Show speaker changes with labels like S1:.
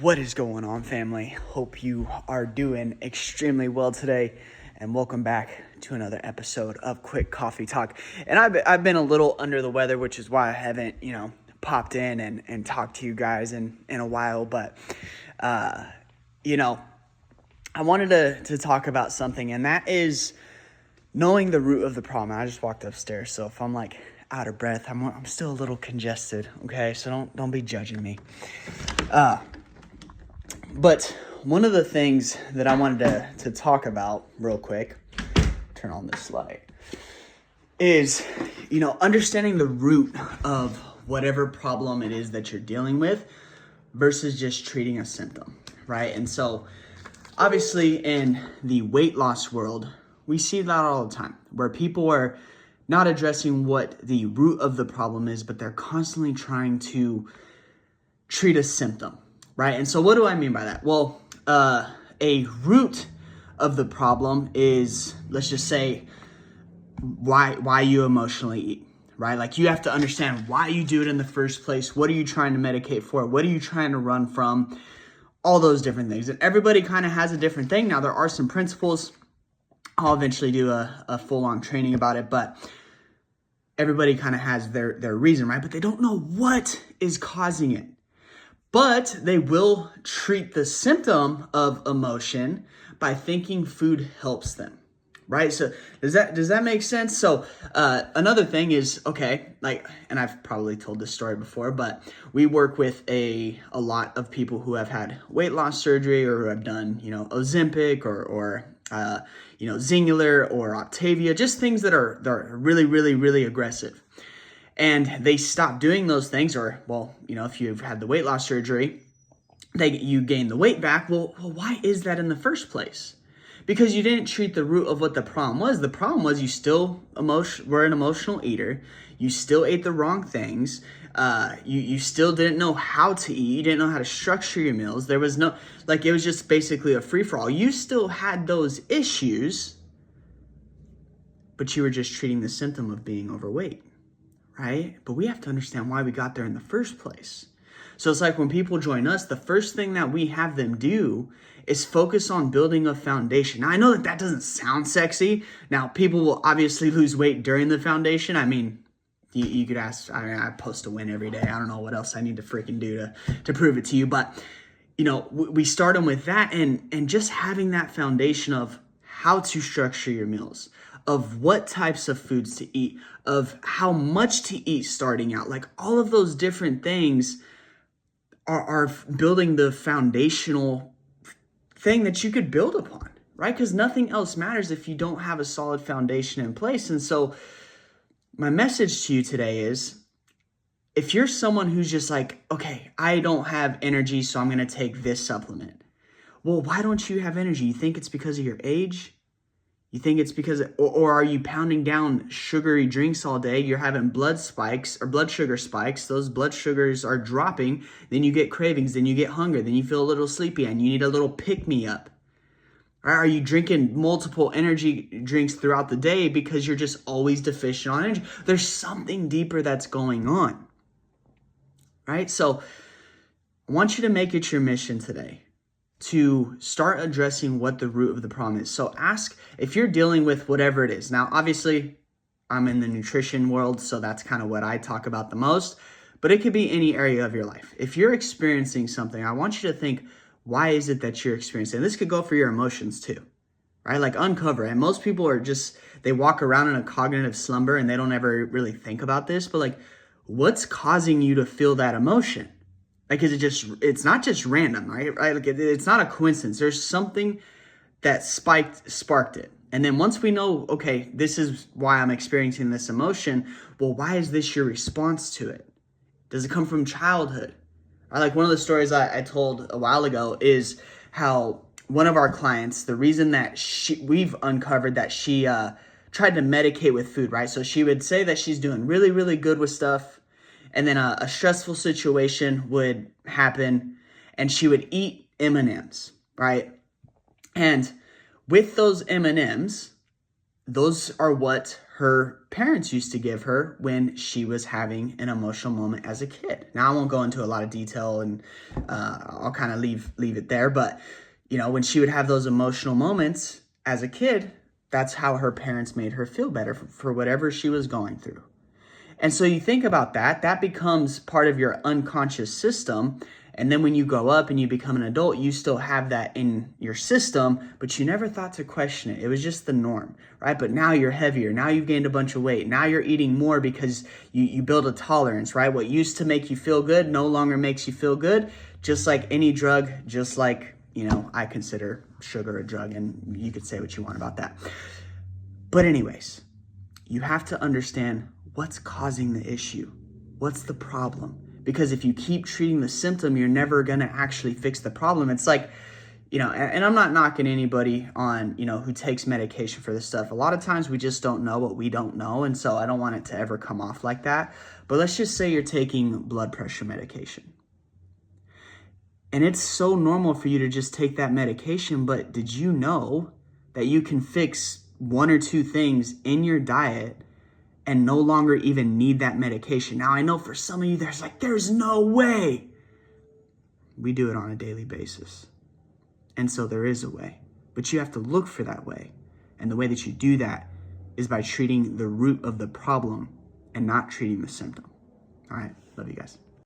S1: What is going on, family? Hope you are doing extremely well today, and welcome back to another episode of Quick Coffee Talk. And I've been a little under the weather, which is why I haven't, popped in and talked to you guys in a while. But, I wanted to talk about something, and that is knowing the root of the problem. I just walked upstairs, so if I'm like out of breath, I'm still a little congested. Okay, so don't be judging me. But one of the things that I wanted to talk about real quick, turn on this light, is, understanding the root of whatever problem it is that you're dealing with versus just treating a symptom, right? And so obviously in the weight loss world, we see that all the time, where people are not addressing what the root of the problem is, but they're constantly trying to treat a symptom. Right. And so what do I mean by that? Well, a root of the problem is, let's just say, why you emotionally eat, right? Like, you have to understand why you do it in the first place. What are you trying to medicate for? What are you trying to run from? All those different things. And everybody kind of has a different thing. Now, there are some principles. I'll eventually do a full-on training about it, but everybody kind of has their reason, right? But they don't know what is causing it. But they will treat the symptom of emotion by thinking food helps them, right? So does that make sense? So another thing is, and I've probably told this story before, but we work with a lot of people who have had weight loss surgery or who have done, Ozempic or Zingular or Optavia, just things that are really, really, really aggressive. And they stop doing those things, or, if you've had the weight loss surgery, you gain the weight back. Well, why is that in the first place? Because you didn't treat the root of what the problem was. The problem was you still were an emotional eater. You still ate the wrong things. You still didn't know how to eat. You didn't know how to structure your meals. There was it was just basically a free-for-all. You still had those issues, but you were just treating the symptom of being overweight. Right? But we have to understand why we got there in the first place. So it's like when people join us, the first thing that we have them do is focus on building a foundation. Now, I know that doesn't sound sexy. Now, people will obviously lose weight during the foundation. I mean, you could ask, I post a win every day. I don't know what else I need to freaking do to prove it to you. But, we start them with that and just having that foundation of how to structure your meals, of what types of foods to eat, of how much to eat starting out. Like, all of those different things are building the foundational thing that you could build upon, right? Because nothing else matters if you don't have a solid foundation in place. And so my message to you today is, if you're someone who's just like, okay, I don't have energy, so I'm going to take this supplement. Well, why don't you have energy? You think it's because of your age? You think it's because, or are you pounding down sugary drinks all day? You're having blood spikes or blood sugar spikes. Those blood sugars are dropping. Then you get cravings. Then you get hunger. Then you feel a little sleepy and you need a little pick-me-up. Are you drinking multiple energy drinks throughout the day because you're just always deficient on energy? There's something deeper that's going on, right? So I want you to make it your mission today to start addressing what the root of the problem is. So ask if you're dealing with whatever it is. Now, obviously, I'm in the nutrition world, so that's kind of what I talk about the most, but it could be any area of your life. If you're experiencing something, I want you to think, why is it that you're experiencing? And this could go for your emotions too, right? Like, uncover. And most people are they walk around in a cognitive slumber and they don't ever really think about this, but like, what's causing you to feel that emotion? Like, it's not just random, right? Like, it's not a coincidence. There's something that sparked it. And then once we know, okay, this is why I'm experiencing this emotion, well, why is this your response to it? Does it come from childhood? Like, one of the stories I told a while ago is how one of our clients, the reason that we've uncovered that she tried to medicate with food, right? So she would say that she's doing really, really good with stuff. And then a stressful situation would happen and she would eat M&Ms, right? And with those M&Ms, those are what her parents used to give her when she was having an emotional moment as a kid. Now, I won't go into a lot of detail, and I'll kind of leave it there. But, when she would have those emotional moments as a kid, that's how her parents made her feel better for whatever she was going through. And so you think about that becomes part of your unconscious system. And then when you grow up and you become an adult, you still have that in your system, but you never thought to question it. It was just the norm, right? But now you're heavier. Now you've gained a bunch of weight. Now you're eating more because you build a tolerance, right? What used to make you feel good no longer makes you feel good. Just like any drug, just like, I consider sugar a drug, and you could say what you want about that. But anyways, you have to understand what's causing the issue. What's the problem? Because if you keep treating the symptom, you're never going to actually fix the problem. It's like, and I'm not knocking anybody on, who takes medication for this stuff. A lot of times we just don't know what we don't know. And so I don't want it to ever come off like that. But let's just say you're taking blood pressure medication. And it's so normal for you to just take that medication. But did you know that you can fix one or two things in your diet and no longer even need that medication? Now, I know for some of you, there's no way. We do it on a daily basis. And so there is a way, but you have to look for that way. And the way that you do that is by treating the root of the problem and not treating the symptom. All right. Love you guys.